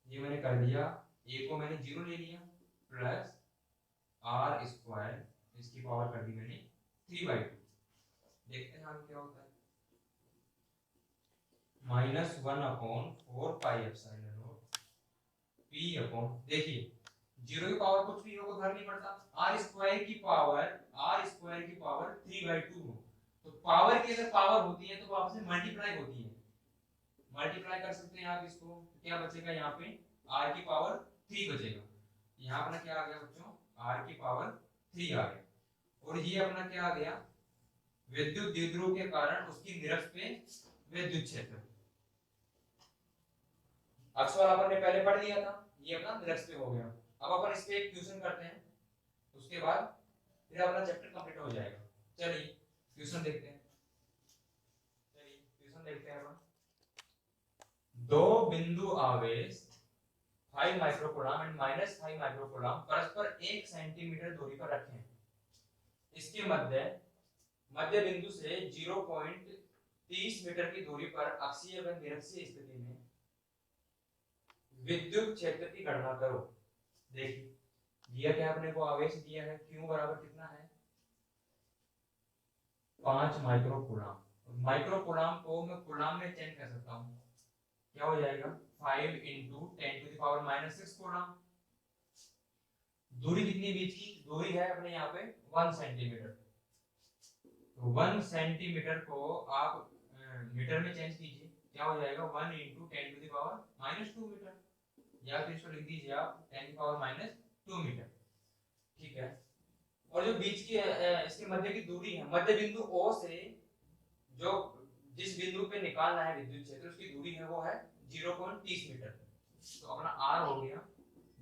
[SPEAKER 1] ये मैंने कर दिया, a को मैंने 0 ले लिया, प्लस r स्क्वायर, इसकी पावर कर दी मैंने 3/2। देखते हैं आगे क्या होता है, minus 1/4 pi epsilon not p upon, देखिए 0 की पावर कुछ भी हो तो घर नहीं पड़ता, r स्क्वायर की पावर 3/2 हो, तो पावर की अगर पावर होती है तो वो आपस में मल्टीप्लाई होती है, मल्टीप्लाई कर सकते हैं आप इसको, क्या बचेगा यहाँ पे r की पावर 3 बचेगा, यहाँ अपना क्या आ गया बच्चों r की पावर 3 आ गया, और ये अपना क्या आ गया विद्युत द्विध्रुव के कारण उसकी निरक्ष पे विद्युत क्षेत्र, अक्ष वाला अपन ने पहले पढ़ लिया था, ये अपना निरक्ष पे हो गया। अब अपन इस पे एक ट्यूशन करते हैं, उसके बाद फिर अपना चैप्टर कंप्लीट हो जाएगा। चलिए ट्यूशन देखते हैं, चलिए ट्यूशन देखते हैं अपन। दो बिंदु आवेश 5 माइक्रोकूलम एंड -5 माइक्रोकूलम परस्पर 1 सेंटीमीटर दूरी पर रखें, इसके मध्य बिंदु से 0.30 मीटर की दूरी पर अक्षीय व निरक्षीय स्थिति में विद्युत क्षेत्र की गणना करो। देखिए दिया क्या अपने को, आवेश दिया है Q बराबर कितना है 5 माइक्रोकूलम, माइक्रोकूलम को मैं कूलम में चेंज कर सकता हूँ, क्या हो जाएगा 5 × 10⁻⁻6 कूलम। दूरी कितनी बीच की, दूरी है अपने यहाँ पे 1 सेंटीमीटर, तो 1 सेंटीमीटर को आप मीटर में चेंज कीजिए, क्या हो जाएगा 1 × 10⁻⁻2 मीटर, या फिर इसको लिख दीजिए आप 10⁻⁻2 मीटर, ठीक है। और जो बीच की इसके मध्य की दूरी है, मध्य बिंदु O से जो जिस बिंदु पे निकालना है विद्युत क्षेत्र उसकी दूरी है वो है 0.30 मीटर, तो अपना R हो गया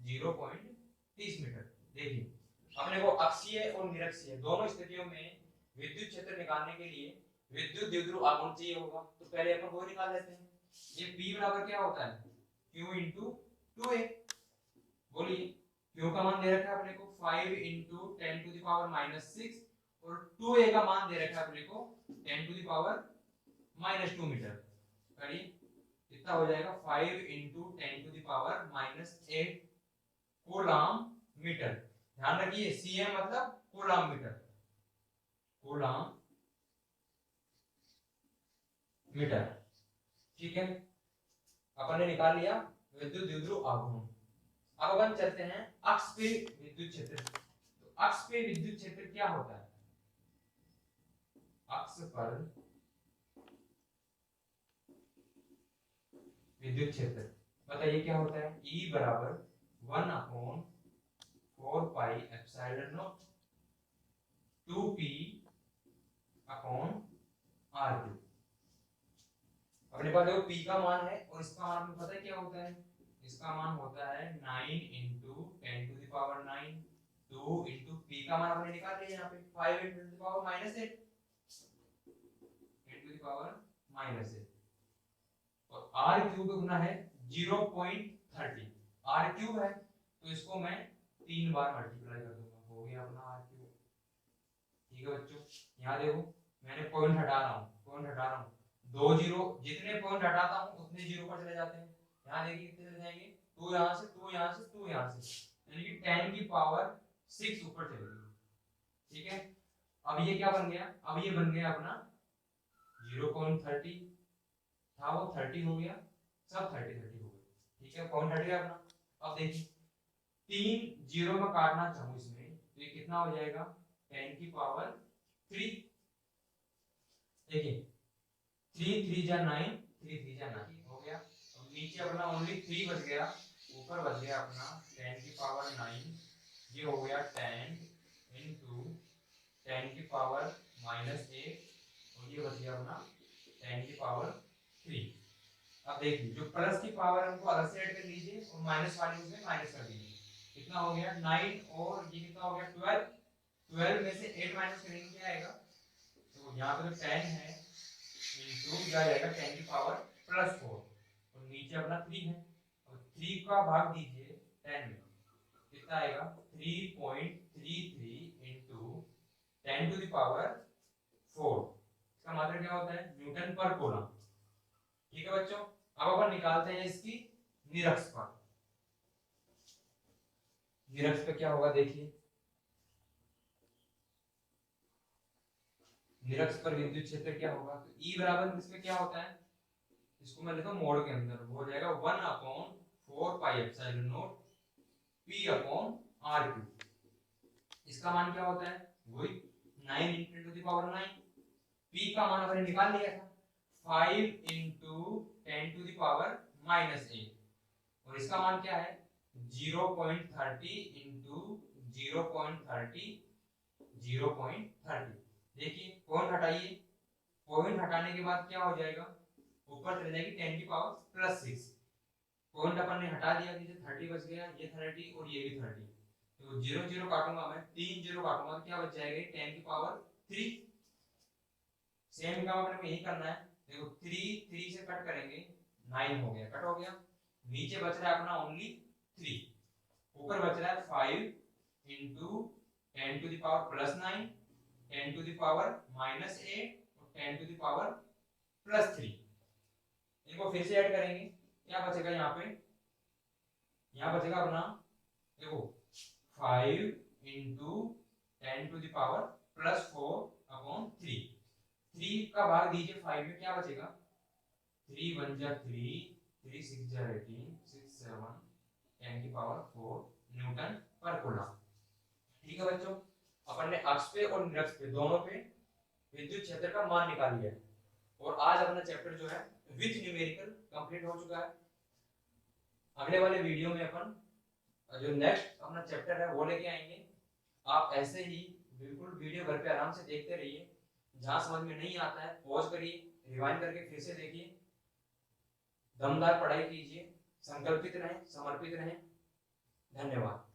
[SPEAKER 1] 0.30 मीटर। देखिए अपने को अक्षीय और निरक्षीय दोनों स्थितियों में विद्युत क्षेत्र निकालने के लिए विद्युत द्विध्रुव आघूर्ण चाहिए होगा, तो पहले अपन वो निकाल लेते हैं। ये P बराबर क्या होता है Q × 2a, बोलिए Q का मान दे रखा है अपने को 5 × 10⁻⁻6 और 2a का मान दे रखा है अपने को 10⁻⁻2 मीटर, करिए कितना हो जाएगा 5 × 10⁻⁻8 कूलम मीटर। ध्यान रखिए cm मतलब कूलम मीटर, कूलम मीटर, ठीक है। अपन ने निकाल लिया विद्युत द्विध्रुव आघूर्ण। अब अपन चलते हैं अक्ष पे विद्युत क्षेत्र, तो अक्ष पे विद्युत क्षेत्र क्या होता है, अक्ष पर विद्युत क्षेत्र बताइए क्या होता है, E बराबर 1/4 pi epsilon not 2p upon r3। अपने पास देखो p का मान है और इसका मान हमें पता है क्या होता है, इसका मान होता है 9 × 10⁹ 2 × p का मान हमने निकाल लिया यहाँ पे 5 × 10⁻⁸ और r क्यूब गुना है 0.30, r क्यूब है तो इसको मैं 3 बार मल्टीप्लाई कर दूंगा, हो गया अपना r क्यूब, ठीक है बच्चों। यहाँ देखो मैंने पॉइंट हटा रहा हूँ, 2 जीरो, जितने पॉइंट हटाता हूँ उतने जीरो पर चले जाते हैं। यहाँ देखिए कितने चले जाएंगे, 2 यहाँ से, 2 यहाँ से, 2 यहाँ से, यानी कि 10 की पावर 6 ऊपर चलेगी। ठीक है, अब ये क्या बन गया, अब ये बन गया अपना 0.30 था, वो 30 हो गया, सब 30 30 हो गए। ठीक है, पॉइंट हट गया अपना। अब देखिए 3 जीरो में काटना चाहूँ इसमें तो ये कितना हो जाएगा, 10 की पावर 3। देखिए 3 3 जा 9, 3 3 जा 9 हो गया। अब नीचे अपना ओनली 3 बच गया, ऊपर बच गया अपना 10 की पावर 9, ये हो गया 10 इंटू 10 की पावर -8, और ये बच गया अपना 10 की पावर 3। अब देखिए जो प्लस की पावर है उनको अलग से ऐड कर लीजिए और माइनस वाली उसमें माइनस कर दीजिए। कितना हो गया 9, और ये कितना हो गया 12। 12 में से 8 माइनस करेंगे क्या आएगा, तो यहाँ पे जो 10 है इंटू क्या आएगा 10 की पावर +4, और नीचे अपना 3 है, और 3 का भाग दीजिए 10 में, कितना आएगा 3.33 इंटू 10 टू द पावर 4। इसका मतलब क्या होता है, न्यूटन पर कूलम। ठीक है बच्चों, अब अपन निकालते हैं इसकी निरक्षपर। निरक्ष पे क्या होगा देखिए, निरक्ष पर विद्युत क्षेत्र क्या होगा, तो E बराबर इसमें क्या होता है, इसको मैं लिखता हूं मोड़ के अंदर, वो हो जाएगा 1/4πε0 P/r³। इसका मान क्या होता है, वही 9 × 10⁹। P का मान हमने निकाल लिया था, 5 × 10⁻⁻8, और इसका मान क्या है 0.30 × 0.30 0.30। देखिए पॉइंट हटाइए, पॉइंट हटाने के बाद क्या हो जाएगा, ऊपर चले जाएगी 10 की पावर +6। पॉइंट अपन ने हटा दिया, नीचे 30 बच गया, ये 30 और ये भी 30, तो 0 0 काटूंगा मैं, 3 0 काटूंगा, क्या बच जाएगा 10 की पावर 3। सेम काम अपने को यही करना है। देखो 3 3 से कट करेंगे 9 हो गया, कट हो गया, नीचे बच रहा है अपना ओनली 3, ऊपर बच रहा है 5 into 10 to the power +9, 10 to the power -8 और 10 टू द पावर +3। इनको फिर से ऐड करेंगे, क्या बचेगा यहाँ पे, यहाँ बचेगा अपना देखो 5 इंटू 10 टू द पावर +4/3। 3 का भाग दीजिए 5 में, क्या बचेगा 3 1 जा 3, 3 6 जा 18, 6 7 10 की पावर 4 न्यूटन पर कूलम। ठीक है बच्चों, अपन ने अक्ष पे और निरक्ष पे दोनों पे विद्युत क्षेत्र का मान निकाल लिया, और आज अपना चैप्टर जो है विथ न्यूमेरिकल कंप्लीट हो चुका है। अगले वाले वीडियो में अपन जो नेक्स्ट अपना चैप्टर है वो लेके आएंगे। आप ऐसे ही बिल्कुल वीडियो घर पे आराम से देखते रहिए, जहां समझ में नहीं आता है पॉज करिए, रिवाइंड करके फिर से देखिए, दमदार पढ़ाई कीजिए, संकल्पित रहें, समर्पित रहें। धन्यवाद।